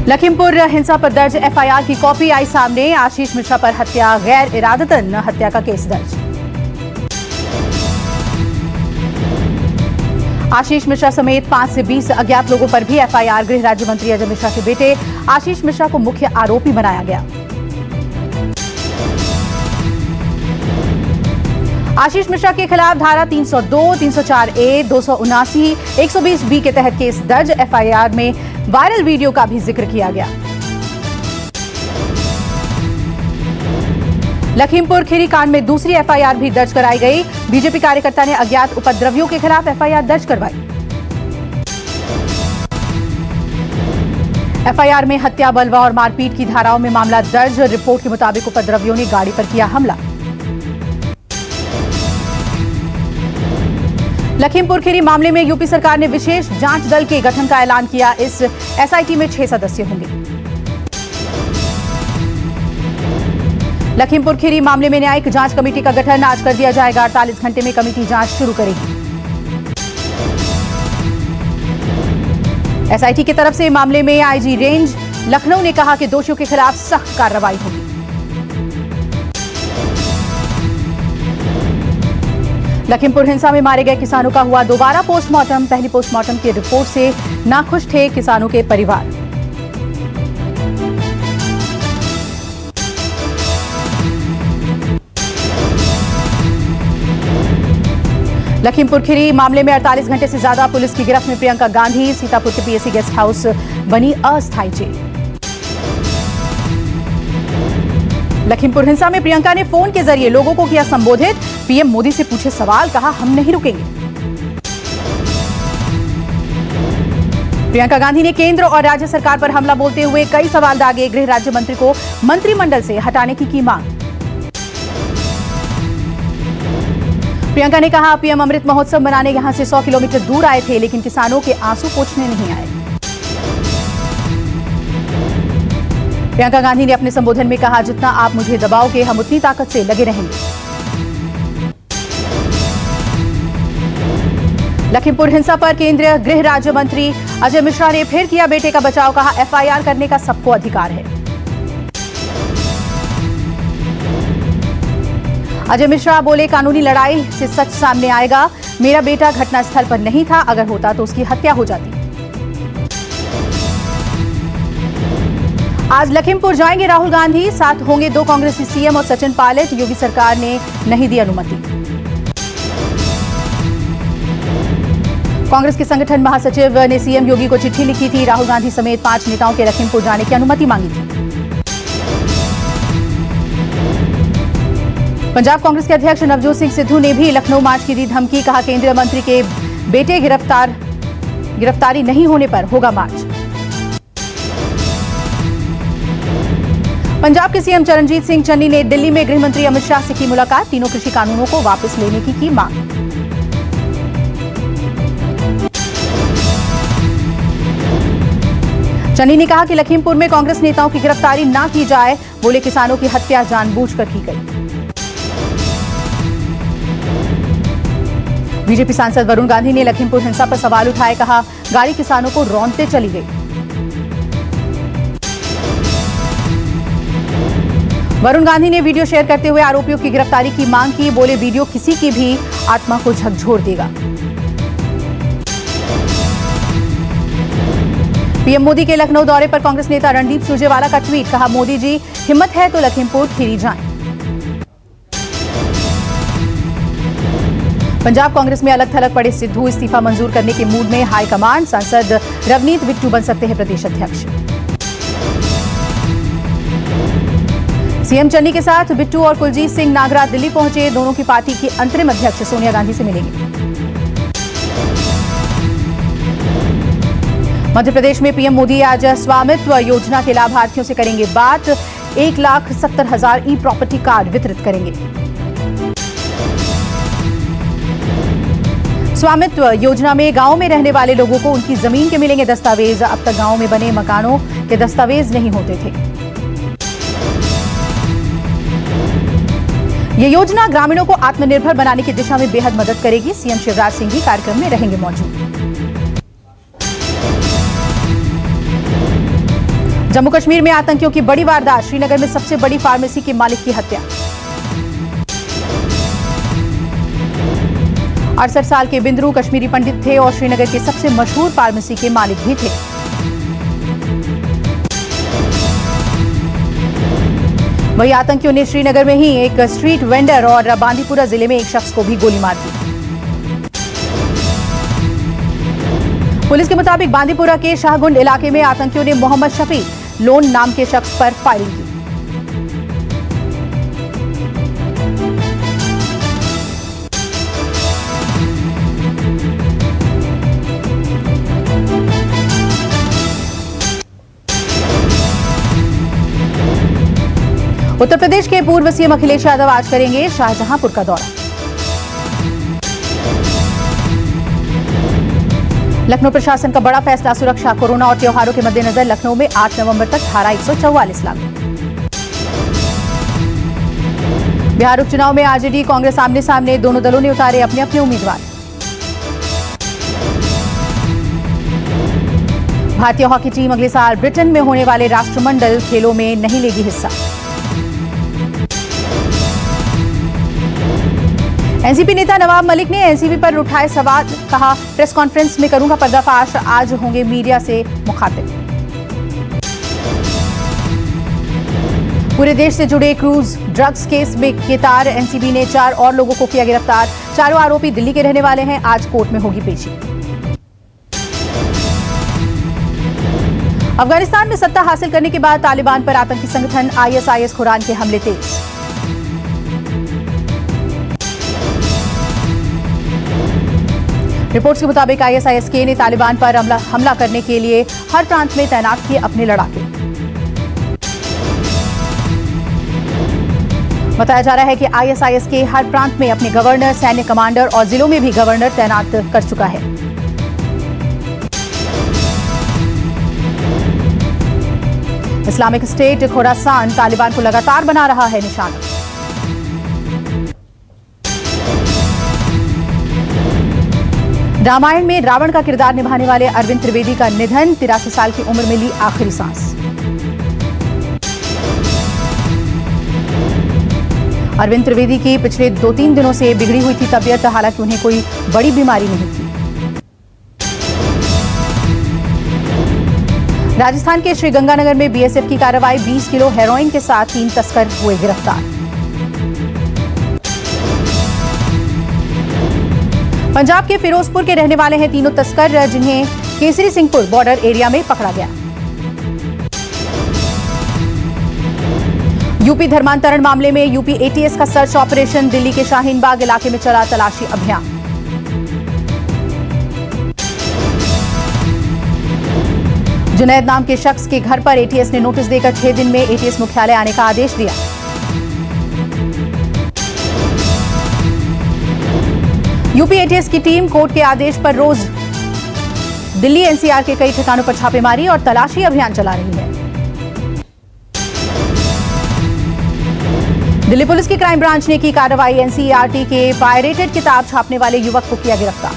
लखीमपुर हिंसा पर दर्ज एफआईआर की कॉपी आई सामने। आशीष मिश्रा पर हत्या गैर इरादतन हत्या का केस दर्ज। आशीष मिश्रा समेत 5 से 20 अज्ञात लोगों पर भी एफआईआर। गृह राज्य मंत्री अजय मिश्रा के बेटे आशीष मिश्रा को मुख्य आरोपी बनाया गया। आशीष मिश्रा के खिलाफ धारा 302, 304A, 279, 120B के तहत केस दर्ज। एफआईआर में वायरल वीडियो का भी जिक्र किया गया। लखीमपुर खीरी कांड में दूसरी एफआईआर भी दर्ज कराई गई। बीजेपी कार्यकर्ता ने अज्ञात उपद्रवियों के खिलाफ एफआईआर दर्ज करवाई। एफआईआर में हत्या, बलवा और मारपीट की धाराओं में मामला दर्ज। रिपोर्ट के मुताबिक उपद्रवियों ने गाड़ी पर किया हमला। लखीमपुर खीरी मामले में यूपी सरकार ने विशेष जांच दल के गठन का ऐलान किया। इस एसआईटी में 6 सदस्य होंगे। लखीमपुर खीरी मामले में न्यायिक जांच कमेटी का गठन आज कर दिया जाएगा। 48 घंटे में कमेटी जांच शुरू करेगी। एसआईटी की तरफ से मामले में आईजी रेंज लखनऊ ने कहा कि दोषियों के खिलाफ सख्त कार्रवाई होगी। लखीमपुर हिंसा में मारे गए किसानों का हुआ दोबारा पोस्टमार्टम। पहली पोस्टमार्टम की रिपोर्ट से नाखुश थे किसानों के परिवार। लखीमपुर खीरी मामले में 48 घंटे से ज्यादा पुलिस की गिरफ्त में प्रियंका गांधी। सीतापुर के पीएससी गेस्ट हाउस बनी अस्थायी जेल। लखीमपुर हिंसा में प्रियंका ने फोन के जरिए लोगों को किया संबोधित। पीएम मोदी से पूछे सवाल, कहा हम नहीं रुकेंगे। प्रियंका गांधी ने केंद्र और राज्य सरकार पर हमला बोलते हुए कई सवाल दागे। गृह राज्य मंत्री को मंत्रिमंडल से हटाने की मांग। प्रियंका ने कहा पीएम अमृत महोत्सव मनाने यहां से 100 किलोमीटर दूर आए थे, लेकिन किसानों के आंसू पोंछने नहीं आए। प्रियंका गांधी ने अपने संबोधन में कहा जितना आप मुझे दबाओगे हम उतनी ताकत से लगे रहेंगे। लखीमपुर हिंसा पर केंद्रीय गृह राज्य मंत्री अजय मिश्रा ने फिर किया बेटे का बचाव। कहा एफआईआर करने का सबको अधिकार है। अजय मिश्रा बोले कानूनी लड़ाई से सच सामने आएगा। मेरा बेटा घटनास्थल पर नहीं था, अगर होता तो उसकी हत्या हो जाती। आज लखीमपुर जाएंगे राहुल गांधी, साथ होंगे 2 कांग्रेसी सीएम और सचिन पायलट। योगी सरकार ने नहीं दी अनुमति। कांग्रेस के संगठन महासचिव ने सीएम योगी को चिट्ठी लिखी थी। राहुल गांधी समेत 5 नेताओं के लखीमपुर जाने की अनुमति मांगी थी। पंजाब कांग्रेस के अध्यक्ष नवजोत सिंह सिद्धू ने भी लखनऊ मार्च की दी धमकी। कहा केंद्रीय मंत्री के बेटे गिरफ्तारी नहीं होने पर होगा मार्च। पंजाब के सीएम चरणजीत सिंह चन्नी ने दिल्ली में गृह मंत्री अमित शाह से की मुलाकात। तीनों कृषि कानूनों को वापस लेने की मांग। चन्नी ने कहा कि लखीमपुर में कांग्रेस नेताओं की गिरफ्तारी ना की जाए। बोले किसानों की हत्या जानबूझकर की गई। बीजेपी सांसद वरुण गांधी ने लखीमपुर हिंसा पर सवाल उठाए। कहा गाड़ी किसानों को रौंदते चली गई। वरुण गांधी ने वीडियो शेयर करते हुए आरोपियों की गिरफ्तारी की मांग की। बोले वीडियो किसी की भी आत्मा को झकझोर देगा। पीएम मोदी के लखनऊ दौरे पर कांग्रेस नेता रणदीप सुरजेवाला का ट्वीट। कहा मोदी जी हिम्मत है तो लखीमपुर खीरी जाएं। पंजाब कांग्रेस में अलग थलग पड़े सिद्धू इस्तीफा मंजूर करने के मूड में हाईकमान। सांसद रवनीत बिट्टू बन सकते हैं प्रदेश अध्यक्ष। सीएम चन्नी के साथ बिट्टू और कुलजीत सिंह नागरा दिल्ली पहुंचे। दोनों की पार्टी की अंतरिम अध्यक्ष सोनिया गांधी से मिलेंगे। मध्य प्रदेश में पीएम मोदी आज स्वामित्व योजना के लाभार्थियों से करेंगे बात। 1,70,000 ई प्रॉपर्टी कार्ड वितरित करेंगे। स्वामित्व योजना में गांव में रहने वाले लोगों को उनकी जमीन के मिलेंगे दस्तावेज। अब तक गांव में बने मकानों के दस्तावेज नहीं होते थे। ये योजना ग्रामीणों को आत्मनिर्भर बनाने की दिशा में बेहद मदद करेगी। सीएम शिवराज सिंह भी कार्यक्रम में रहेंगे मौजूद। जम्मू कश्मीर में आतंकियों की बड़ी वारदात, श्रीनगर में सबसे बड़ी फार्मेसी के मालिक की हत्या। 68 साल के बिंद्रू कश्मीरी पंडित थे और श्रीनगर के सबसे मशहूर फार्मेसी के मालिक भी थे। वहीं आतंकियों ने श्रीनगर में ही एक स्ट्रीट वेंडर और बांदीपुरा जिले में एक शख्स को भी गोली मार दी। पुलिस के मुताबिक बांदीपुरा के शाहगुंड इलाके में आतंकियों ने मोहम्मद शफी लोन नाम के शख्स पर फायरिंग की। उत्तर प्रदेश के पूर्व सीएम अखिलेश यादव आज करेंगे शाहजहांपुर का दौरा। लखनऊ प्रशासन का बड़ा फैसला, सुरक्षा, कोरोना और त्योहारों के मद्देनजर लखनऊ में 8 नवंबर तक धारा 144 लागू। बिहार उपचुनाव में आरजेडी कांग्रेस आमने सामने, दोनों दलों ने उतारे अपने अपने उम्मीदवार। भारतीय हॉकी टीम अगले साल ब्रिटेन में होने वाले राष्ट्रमंडल खेलों में नहीं लेगी हिस्सा। एनसीपी नेता नवाब मलिक ने एनसीपी पर उठाए सवाल, कहा प्रेस कॉन्फ्रेंस में करूंगा पर्दाफाश, आज होंगे मीडिया से मुखातिब। पूरे देश से जुड़े क्रूज ड्रग्स केस में गिरफ्तार एनसीबी ने 4 और लोगों को किया गिरफ्तार। चारों आरोपी दिल्ली के रहने वाले हैं। आज कोर्ट में होगी पेशी। अफगानिस्तान में सत्ता हासिल करने के बाद तालिबान पर आतंकी संगठन आईएसआईएस खुरान के हमले तेज। रिपोर्ट्स के मुताबिक आईएसआईएस ने तालिबान पर हमला करने के लिए हर प्रांत में तैनात किए अपने लड़ाके। बताया जा रहा है कि आईएसआईएस के हर प्रांत में अपने गवर्नर, सैन्य कमांडर और जिलों में भी गवर्नर तैनात कर चुका है। इस्लामिक स्टेट खोरासान तालिबान को लगातार बना रहा है निशाना। रामायण में रावण का किरदार निभाने वाले अरविंद त्रिवेदी का निधन, 83 साल की उम्र में ली आखिरी सांस। अरविंद त्रिवेदी की पिछले 2-3 दिनों से बिगड़ी हुई थी तबीयत, हालांकि उन्हें कोई बड़ी बीमारी नहीं थी। राजस्थान के श्रीगंगानगर में बीएसएफ की कार्रवाई, 20 किलो हेरोइन के साथ 3 तस्कर हुए गिरफ्तार। पंजाब के फिरोजपुर के रहने वाले हैं तीनों तस्कर, जिन्हें केसरी सिंहपुर बॉर्डर एरिया में पकड़ा गया। यूपी धर्मांतरण मामले में यूपी एटीएस का सर्च ऑपरेशन, दिल्ली के शाहीन बाग इलाके में चला तलाशी अभियान। जुनैद नाम के शख्स के घर पर एटीएस ने नोटिस देकर 6 दिन में एटीएस मुख्यालय आने का आदेश दिया। यूपी एटीएस की टीम कोर्ट के आदेश पर रोज दिल्ली एनसीआर के कई ठिकानों पर छापेमारी और तलाशी अभियान चला रही है। दिल्ली पुलिस की क्राइम ब्रांच ने की कार्रवाई, एनसीईआरटी के पायरेटेड किताब छापने वाले युवक को किया गिरफ्तार।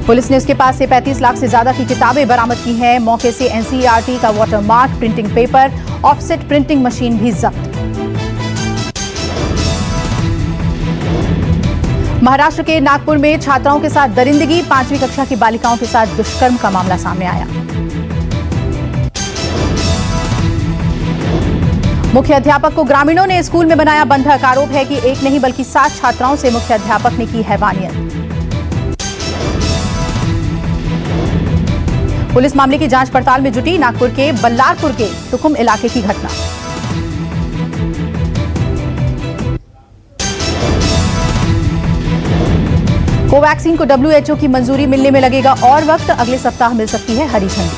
पुलिस ने उसके पास से 35 लाख से ज्यादा की किताबें बरामद की हैं। मौके से एनसीईआरटी का watermark, printing paper, offset printing machine भी जब्त। महाराष्ट्र के नागपुर में छात्राओं के साथ दरिंदगी, 5वीं कक्षा की बालिकाओं के साथ दुष्कर्म का मामला सामने आया। मुख्य अध्यापक को ग्रामीणों ने स्कूल में बनाया बंधक, आरोप है कि एक नहीं बल्कि 7 छात्राओं से मुख्य अध्यापक ने की हैवानियत। पुलिस मामले की जांच पड़ताल में जुटी, नागपुर के बल्लारपुर के तुकुम इलाके की घटना। कोवैक्सीन को डब्ल्यूएचओ की मंजूरी मिलने में लगेगा और वक्त, अगले सप्ताह मिल सकती है हरी झंडी।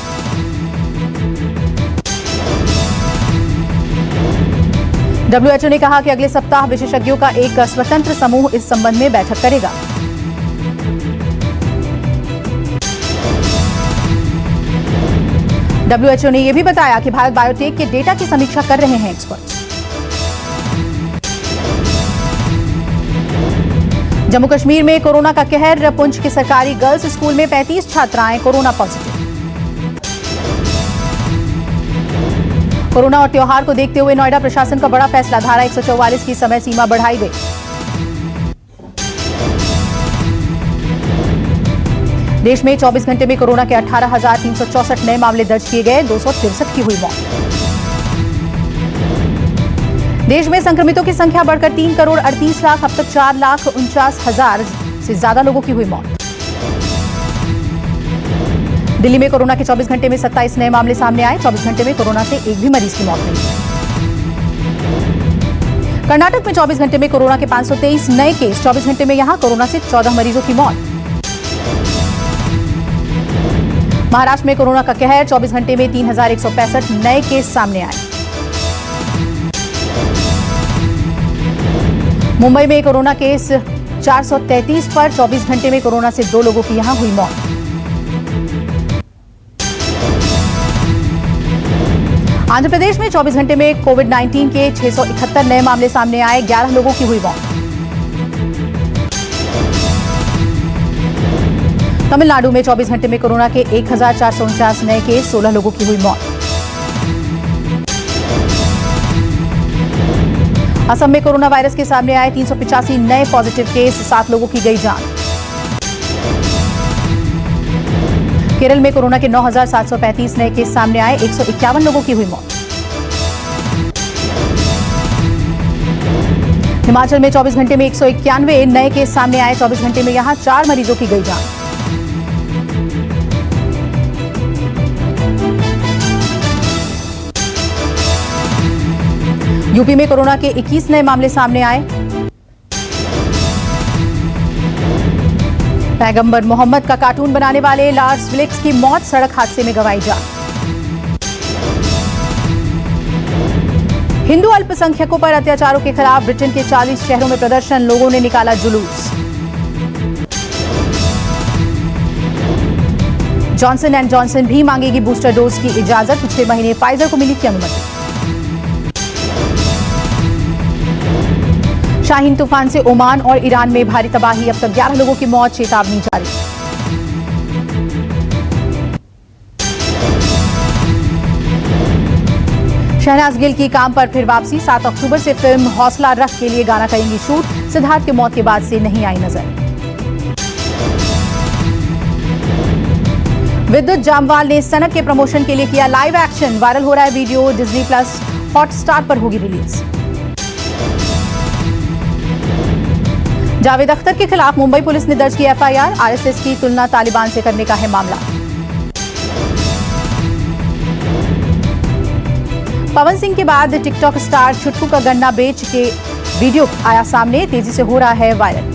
डब्ल्यूएचओ ने कहा कि अगले सप्ताह विशेषज्ञों का एक स्वतंत्र समूह इस संबंध में बैठक करेगा। डब्ल्यूएचओ ने यह भी बताया कि भारत बायोटेक के डेटा की समीक्षा कर रहे हैं एक्सपर्ट्स। जम्मू कश्मीर में कोरोना का कहर। पुंछ के सरकारी गर्ल्स स्कूल में 35 छात्राएं कोरोना पॉजिटिव। कोरोना और त्योहार को देखते हुए नोएडा प्रशासन का बड़ा फैसला। धारा 144 की समय सीमा बढ़ाई गई। देश में 24 घंटे में कोरोना के 18,364 नए मामले दर्ज किए गए। 263 की हुई मौत। देश में संक्रमितों की संख्या बढ़कर 3 करोड़ 38 लाख। अब तक 4,49,000 से ज्यादा लोगों की हुई मौत। दिल्ली में कोरोना के 24 घंटे में 27 नए मामले सामने आए। 24 घंटे में कोरोना से एक भी मरीज की मौत नहीं। कर्नाटक में 24 घंटे में कोरोना के 523 नए केस। 24 घंटे में यहां कोरोना से 14 मरीजों की मौत। महाराष्ट्र में कोरोना का कहर। 24 घंटे में 3,165 नए केस सामने आए। मुंबई में कोरोना केस 433 पर। 24 घंटे में कोरोना से 2 लोगों की यहां हुई मौत। आंध्र प्रदेश में 24 घंटे में कोविड-19 के 671 नए मामले सामने आए। 11 लोगों की हुई मौत। तमिलनाडु में 24 घंटे में कोरोना के 1,449 नए केस। 16 लोगों की हुई मौत। असम में कोरोना वायरस के सामने आए 385 नए पॉजिटिव केस। 7 लोगों की गई जान। केरल में कोरोना के 9,735 नए केस सामने आए। 151 लोगों की हुई मौत। हिमाचल में 24 घंटे में 191 नए केस सामने आए। 24 घंटे में यहां 4 मरीजों की गई जान। यूपी में कोरोना के 21 नए मामले सामने आए। पैगंबर मोहम्मद का कार्टून बनाने वाले लार्स विलिक्स की मौत। सड़क हादसे में गंवाई जान। हिंदू अल्पसंख्यकों पर अत्याचारों के खिलाफ ब्रिटेन के 40 शहरों में प्रदर्शन। लोगों ने निकाला जुलूस। जॉनसन एंड जॉनसन भी मांगेगी बूस्टर डोज की इजाजत। पिछले महीने फाइजर को मिली थी अनुमति। शाहीन तूफान से ओमान और ईरान में भारी तबाही। अब तक 11 लोगों की मौत। चेतावनी जारी। शहनाज गिल की काम पर फिर वापसी। 7 अक्टूबर से फिल्म हौसला रख के लिए गाना करेंगी शूट। सिद्धार्थ की मौत के बाद से नहीं आई नजर। विद्युत जामवाल ने सनक के प्रमोशन के लिए किया लाइव एक्शन। वायरल हो रहा है वीडियो। डिज्नी प्लस हॉटस्टार पर होगी रिलीज। जावेद अख्तर के खिलाफ मुंबई पुलिस ने दर्ज की एफआईआर। आरएसएस की तुलना तालिबान से करने का है मामला। पवन सिंह के बाद टिकटॉक स्टार छुटकू का गन्ना बेच के वीडियो आया सामने। तेजी से हो रहा है वायरल।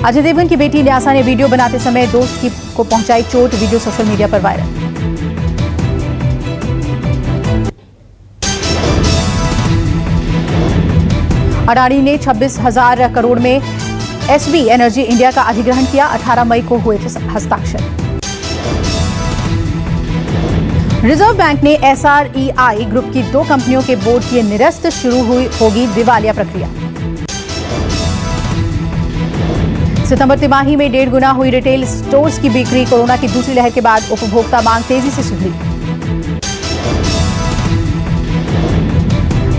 अजय देवगन की बेटी न्यासा ने वीडियो बनाते समय दोस्त को पहुंचाई चोट। वीडियो सोशल मीडिया पर वायरल। अडानी ने 26,000 करोड़ में एसबी एनर्जी इंडिया का अधिग्रहण किया। 18 मई को हुए थे हस्ताक्षर। रिजर्व बैंक ने एसआरईआई ग्रुप की 2 कंपनियों के बोर्ड किए निरस्त। शुरू होगी दिवालिया प्रक्रिया। सितंबर तिमाही में 1.5 गुना हुई रिटेल स्टोर्स की बिक्री। कोरोना की दूसरी लहर के बाद उपभोक्ता मांग तेजी से सुधरी।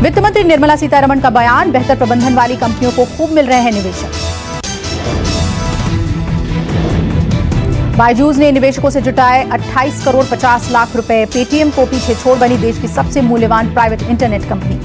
वित्त मंत्री निर्मला सीतारमण का बयान। बेहतर प्रबंधन वाली कंपनियों को खूब मिल रहे हैं निवेशक। बायजूस ने निवेशकों से जुटाए 28 करोड़ 50 लाख रुपए। पेटीएम को पीछे छोड़ बनी देश की सबसे मूल्यवान प्राइवेट इंटरनेट कंपनी।